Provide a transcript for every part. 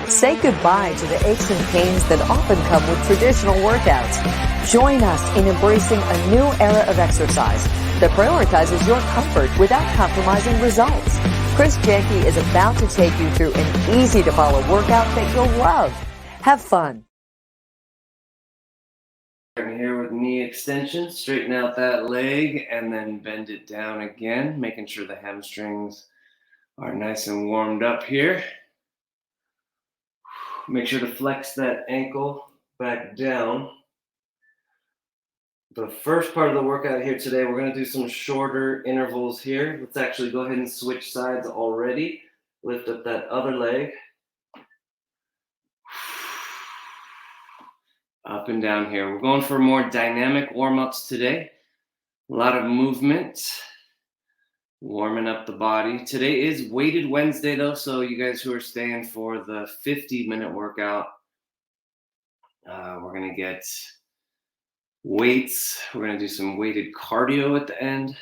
Say goodbye to the aches and pains that often come with traditional workouts. Join us in embracing a new era of exercise that prioritizes your comfort without compromising results. Chris Jenke is about to take you through an easy-to-follow workout that you'll love. Have fun. Here with knee extension, straighten out that leg and then bend it down again, making sure the hamstrings are nice and warmed up here. Make sure to flex that ankle back down. The first part of the workout here today, we're going to do some shorter intervals here. Let's actually go ahead and switch sides already. Lift up that other leg. Up and down here. We're going for more dynamic warm-ups today. A lot of movement. Warming up the body. Today is weighted Wednesday though, so you guys who are staying for the 50-minute workout, we're going to get weights. We're going to do some weighted cardio at the end.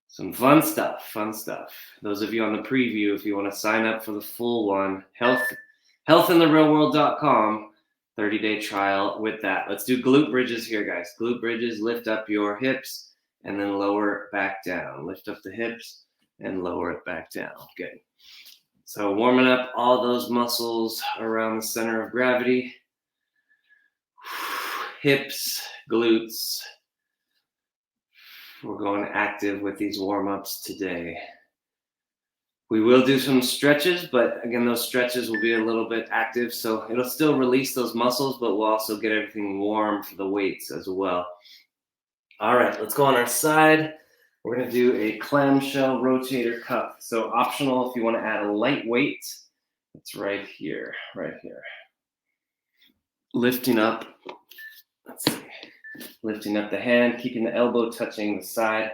Some fun stuff. Those of you on the preview, if you want to sign up for the full one, healthintherealworld.com, 30-day trial with that. Let's do glute bridges here, guys. Glute bridges, lift up your hips and then lower it back down. Lift up the hips and lower it back down. Good. So warming up all those muscles around the center of gravity. Hips, glutes. We're going active with these warm-ups today. We will do some stretches, but again, those stretches will be a little bit active, so it'll still release those muscles, but we'll also get everything warm for the weights as well. All right, let's go on our side. We're going to do a clamshell rotator cuff. So optional if you want to add a light weight. It's right here, Lifting up, lifting up the hand, keeping the elbow touching the side,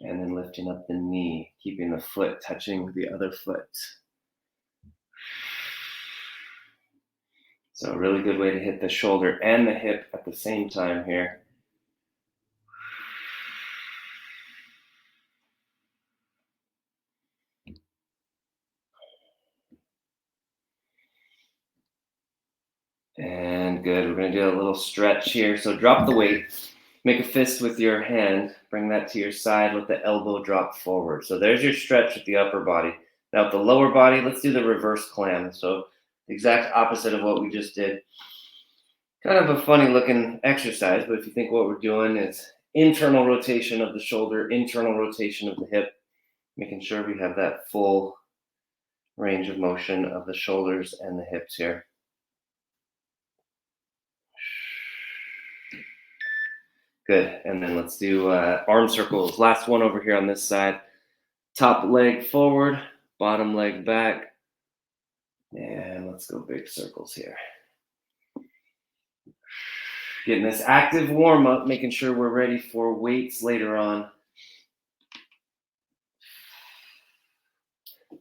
and then lifting up the knee, keeping the foot touching the other foot. So a really good way to hit the shoulder and the hip at the same time here. And good, we're gonna do a little stretch here. So drop the weight, make a fist with your hand, bring that to your side, let the elbow drop forward. So there's your stretch with the upper body. Now with the lower body, let's do the reverse clam. So the exact opposite of what we just did. Kind of a funny looking exercise, but if you think what we're doing is internal rotation of the shoulder, internal rotation of the hip, making sure we have that full range of motion of the shoulders and the hips here. Good, and then let's do arm circles. Last one over here on this side. Top leg forward, bottom leg back. And let's go big circles here. Getting this active warm up, making sure we're ready for weights later on.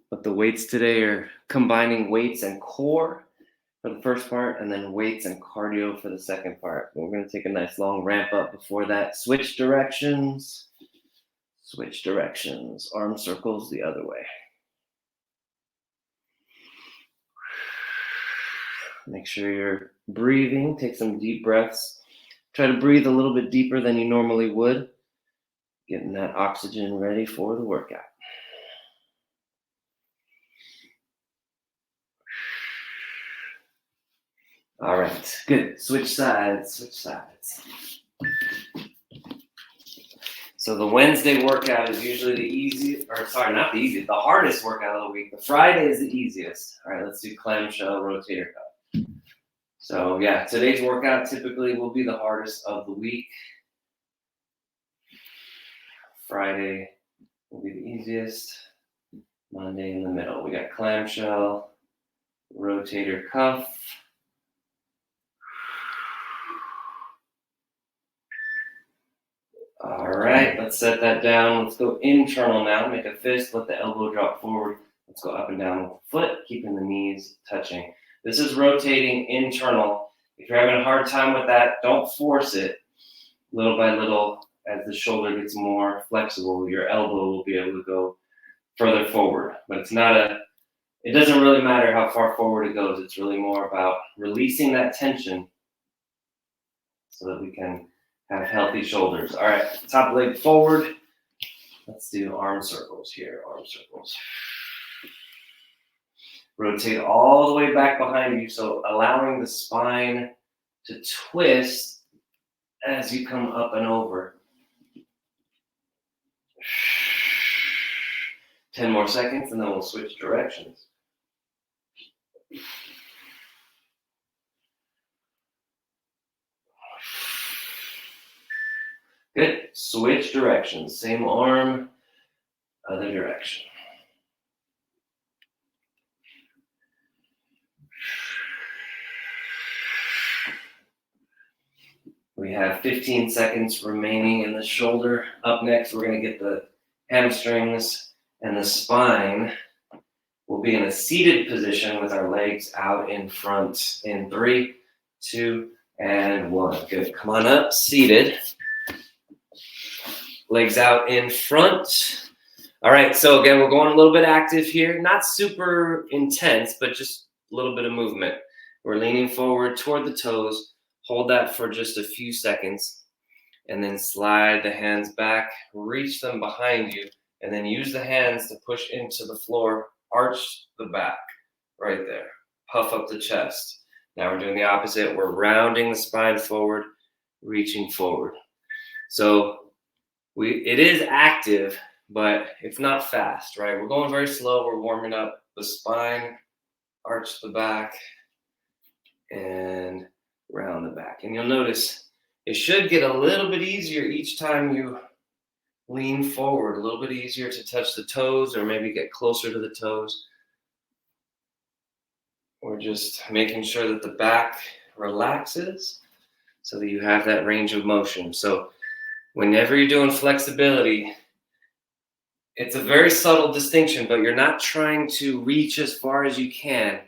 But the weights today are combining weights and core for the first part, and then weights and cardio for the second part. We're going to take a nice long ramp up before that. Switch directions. Arm circles the other way. Make sure you're breathing. Take some deep breaths. Try to breathe a little bit deeper than you normally would. Getting that oxygen ready for the workout. All right, good. Switch sides. So the Wednesday workout is usually the hardest workout of the week. The Friday is the easiest. All right, let's do clamshell rotator cuff. So yeah, today's workout typically will be the hardest of the week. Friday will be the easiest. Monday in the middle. We got clamshell, rotator cuff. All right, let's set that down. Let's go internal now. Make a fist, let the elbow drop forward. Let's go up and down with the foot, keeping the knees touching. This is rotating internal. If you're having a hard time with that, don't force it. Little by little, as the shoulder gets more flexible, your elbow will be able to go further forward. But it's not a it doesn't really matter how far forward it goes. It's really more about releasing that tension so that we can have healthy shoulders. All right, top leg forward. Let's do arm circles here, arm circles. Rotate all the way back behind you, so allowing the spine to twist as you come up and over. 10 more seconds, and then we'll switch directions. Good. Switch directions. Same arm, other direction. We have 15 seconds remaining in the shoulder. Up next, we're going to get the hamstrings and the spine. We'll be in a seated position with our legs out in front in 3, 2, and 1. Good. Come on up, seated. Legs out in front. All right, so again, we're going a little bit active here. Not super intense, but just a little bit of movement. We're leaning forward toward the toes. Hold that for just a few seconds, and then slide the hands back, reach them behind you, and then use the hands to push into the floor, arch the back, right there. Puff up the chest. Now we're doing the opposite. We're rounding the spine forward, reaching forward. So it is active, but it's not fast, right? We're going very slow. We're warming up the spine, arch the back, and round the back. And you'll notice it should get a little bit easier each time you lean forward, a little bit easier to touch the toes or maybe get closer to the toes. We're just making sure that the back relaxes so that you have that range of motion. So whenever you're doing flexibility, it's a very subtle distinction, but you're not trying to reach as far as you can.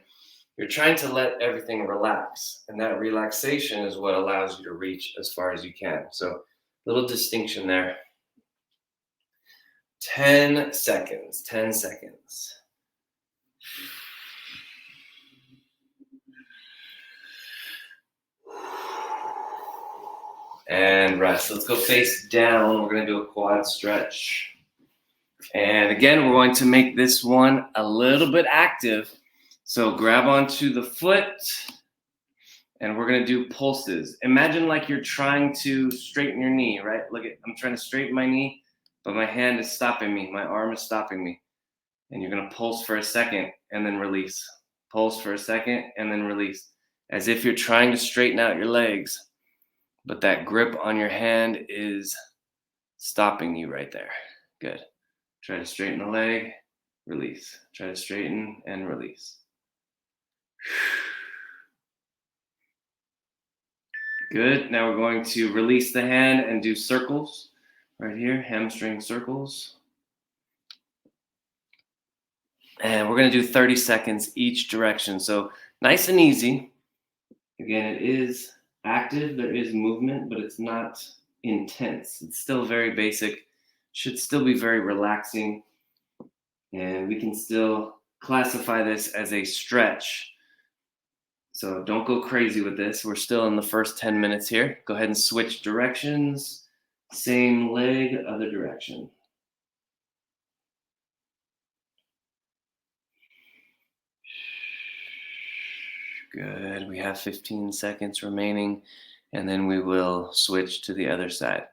You're trying to let everything relax, and that relaxation is what allows you to reach as far as you can. So, little distinction there. 10 seconds, 10 seconds. And rest. Let's go face down. We're going to do a quad stretch. And again, we're going to make this one a little bit active. So grab onto the foot, and we're going to do pulses. Imagine like you're trying to straighten your knee, right? Look at, I'm trying to straighten my knee, but my hand is stopping me. My arm is stopping me. And you're going to pulse for a second and then release. Pulse for a second and then release. As if you're trying to straighten out your legs, but that grip on your hand is stopping you right there. Good. Try to straighten the leg, release. Try to straighten and release. Good. Now we're going to release the hand and do circles right here, hamstring circles. And we're going to do 30 seconds each direction. So nice and easy. Again, it is active. There is movement, but it's not intense. It's still very basic. Should still be very relaxing. And we can still classify this as a stretch. So don't go crazy with this. We're still in the first 10 minutes here. Go ahead and switch directions. Same leg, other direction. Good. We have 15 seconds remaining, and then we will switch to the other side.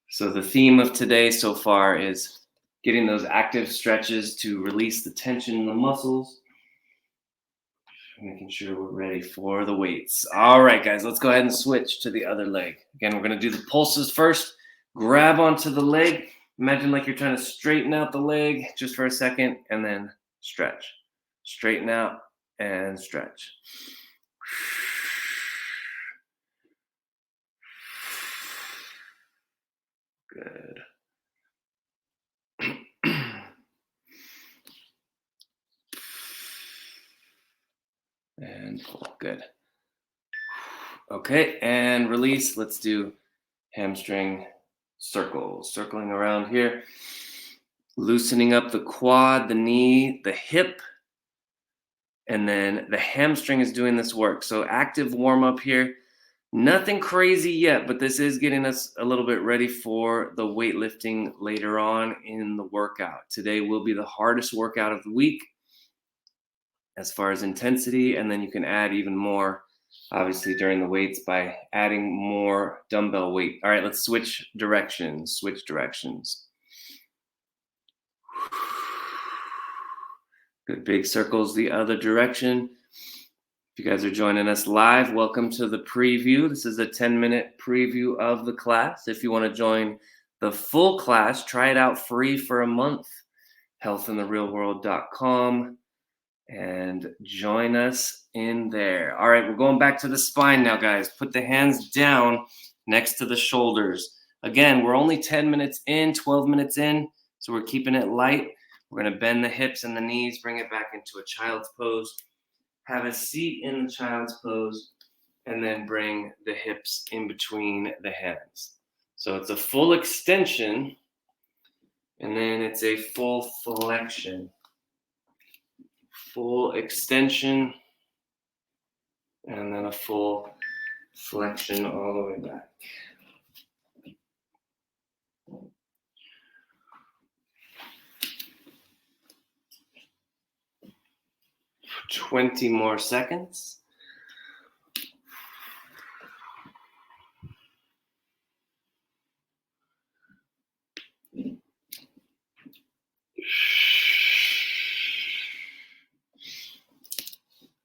So the theme of today so far is getting those active stretches to release the tension in the muscles, making sure we're ready for the weights. All right, guys, let's go ahead and switch to the other leg. Again, we're going to do the pulses first. Grab onto the leg. Imagine like you're trying to straighten out the leg just for a second, and then stretch. Straighten out and stretch. Good. And pull. Good. Okay, and release. Let's do hamstring circles. Circling around here. Loosening up the quad, the knee, the hip, and then the hamstring is doing this work. So active warm up here. Nothing crazy yet, but this is getting us a little bit ready for the weightlifting later on in the workout. Today will be the hardest workout of the week as far as intensity, and then you can add even more, obviously, during the weights by adding more dumbbell weight. All right, let's switch directions. Good big circles the other direction. If you guys are joining us live, welcome to the preview. This is a 10-minute preview of the class. If you want to join the full class, try it out free for a month, healthintherealworld.com, and join us in there. All right, we're going back to the spine now, guys. Put the hands down next to the shoulders. Again, we're only 10 minutes in, 12 minutes in, so we're keeping it light. We're going to bend the hips and the knees, bring it back into a child's pose. Have a seat in the child's pose, and then bring the hips in between the hands. So it's a full extension, and then it's a full flexion. Full extension, and then a full flexion all the way back. For 20 more seconds.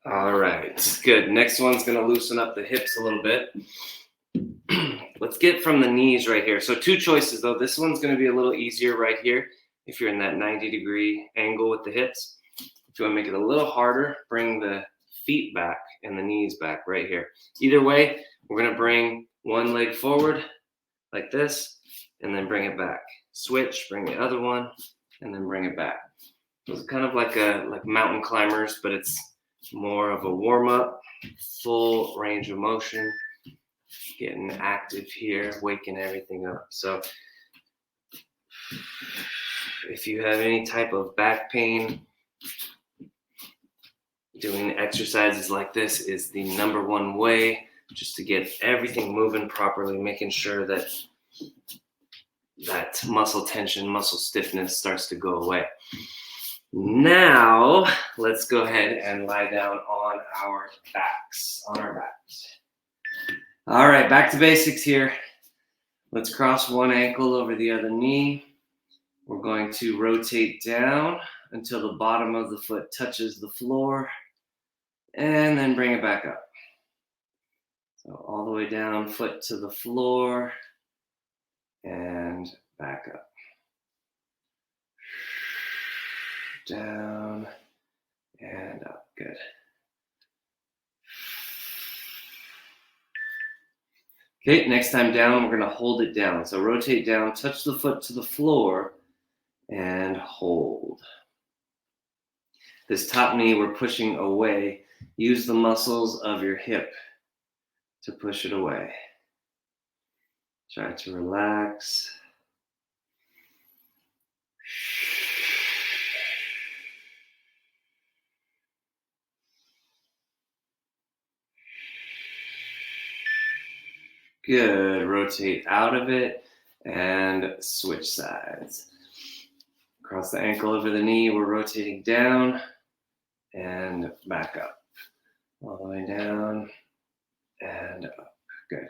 All right, good. Next one's going to loosen up the hips a little bit. Let's get from the knees right here. So 2 choices, though. This one's going to be a little easier right here if you're in that 90-degree angle with the hips. If you want to make it a little harder, bring the feet back and the knees back right here. Either way, we're going to bring one leg forward like this, and then bring it back. Switch, bring the other one, and then bring it back. It's kind of like mountain climbers, but it's more of a warm-up, full range of motion, getting active here, waking everything up. So if you have any type of back pain, doing exercises like this is the #1 way just to get everything moving properly, making sure that that muscle tension, muscle stiffness starts to go away. Now, let's go ahead and lie down on our backs, All right, back to basics here. Let's cross one ankle over the other knee. We're going to rotate down until the bottom of the foot touches the floor, and then bring it back up. So all the way down, foot to the floor, and back up. Down and up. Good. Okay, next time down, we're going to hold it down. So rotate down, touch the foot to the floor, and hold. This top knee, we're pushing away. Use the muscles of your hip to push it away. Try to relax. Good. Rotate out of it and switch sides. Cross the ankle over the knee. We're rotating down and back up. All the way down and up. Good.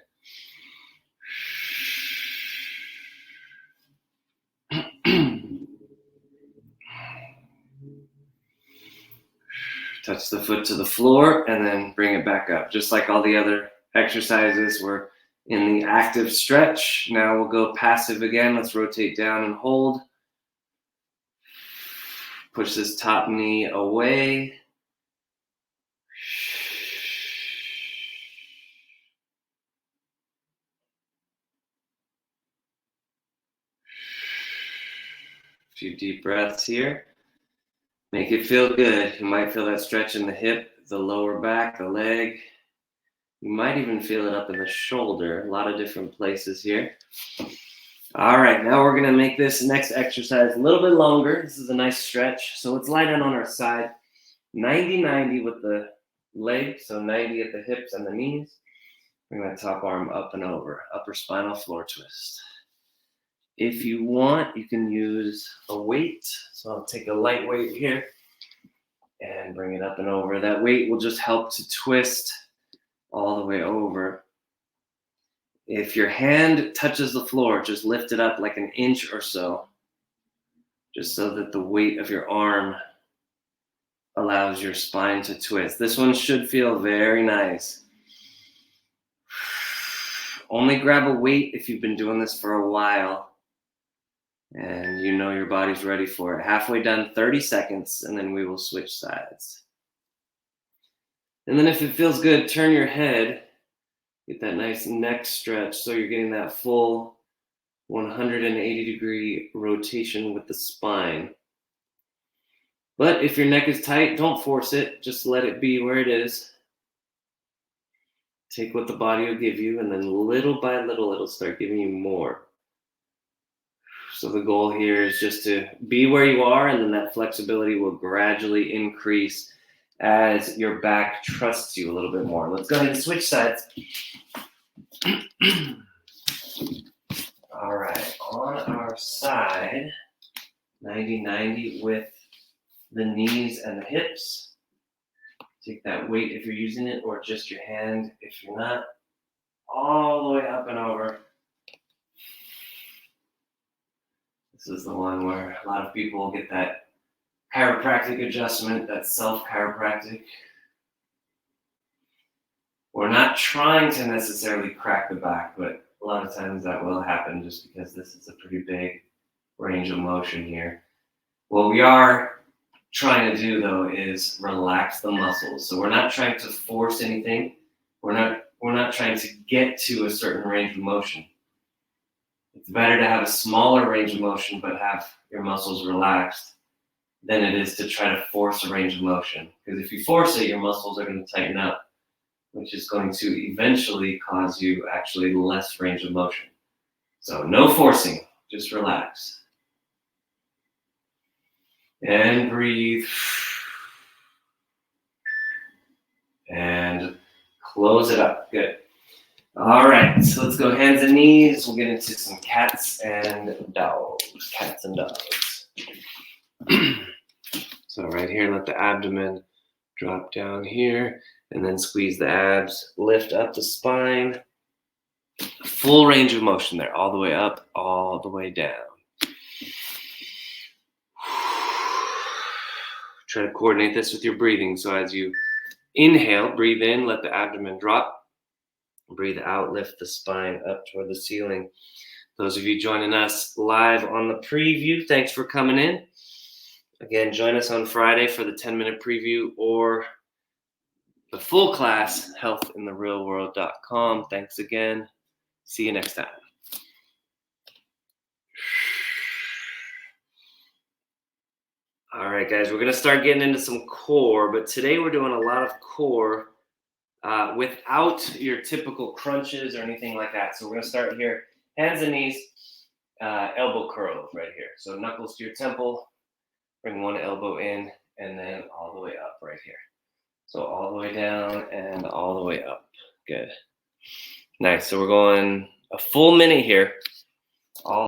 Touch the foot to the floor and then bring it back up. Just like all the other exercises, we're in the active stretch. Now we'll go passive again. Let's rotate down and hold. Push this top knee away. A few deep breaths here. Make it feel good. You might feel that stretch in the hip, the lower back, the leg. You might even feel it up in the shoulder. A lot of different places here. All right, now we're gonna make this next exercise a little bit longer. This is a nice stretch. So let's lie down on our side, 90-90 with the legs, so 90 at the hips and the knees. Bring that top arm up and over, upper spinal floor twist. If you want, you can use a weight. So I'll take a light weight here and bring it up and over. That weight will just help to twist all the way over. If your hand touches the floor, just lift it up like an inch or so, just so that the weight of your arm allows your spine to twist. This one should feel very nice. Only grab a weight if you've been doing this for a while and you know your body's ready for it. Halfway done, 30 seconds, and then we will switch sides. And then if it feels good, turn your head, get that nice neck stretch so you're getting that full 180-degree rotation with the spine. But if your neck is tight, don't force it. Just let it be where it is. Take what the body will give you, and then little by little, it'll start giving you more. So the goal here is just to be where you are, and then that flexibility will gradually increase as your back trusts you a little bit more. Let's go ahead and switch sides. All right, on our side, 90-90 with the knees and the hips. Take that weight if you're using it, or just your hand if you're not. All the way up and over. This is the one where a lot of people get that chiropractic adjustment, that self-chiropractic. We're not trying to necessarily crack the back, but a lot of times that will happen just because this is a pretty big range of motion here. What we are trying to do, though, is relax the muscles. So we're not trying to force anything. We're not trying to get to a certain range of motion. It's better to have a smaller range of motion but have your muscles relaxed than it is to try to force a range of motion. Because if you force it, your muscles are going to tighten up, which is going to eventually cause you actually less range of motion. So no forcing, just relax. And breathe. And close it up. Good. All right, so let's go hands and knees. We'll get into some cats and dogs. Cats and dogs. So right here, let the abdomen drop down here, and then squeeze the abs. Lift up the spine. Full range of motion there, all the way up, all the way down. Try to coordinate this with your breathing. So as you inhale, breathe in, let the abdomen drop. Breathe out, lift the spine up toward the ceiling. Those of you joining us live on the preview, thanks for coming in. Again, join us on Friday for the 10-minute preview or the full class, healthintherealworld.com. Thanks again. See you next time. All right, guys, we're going to start getting into some core, but today we're doing a lot of core without your typical crunches or anything like that. So we're going to start here, hands and knees, elbow curls right here. So knuckles to your temple, bring one elbow in, and then all the way up right here. So all the way down and all the way up. Good. Nice. So we're going a full minute here. All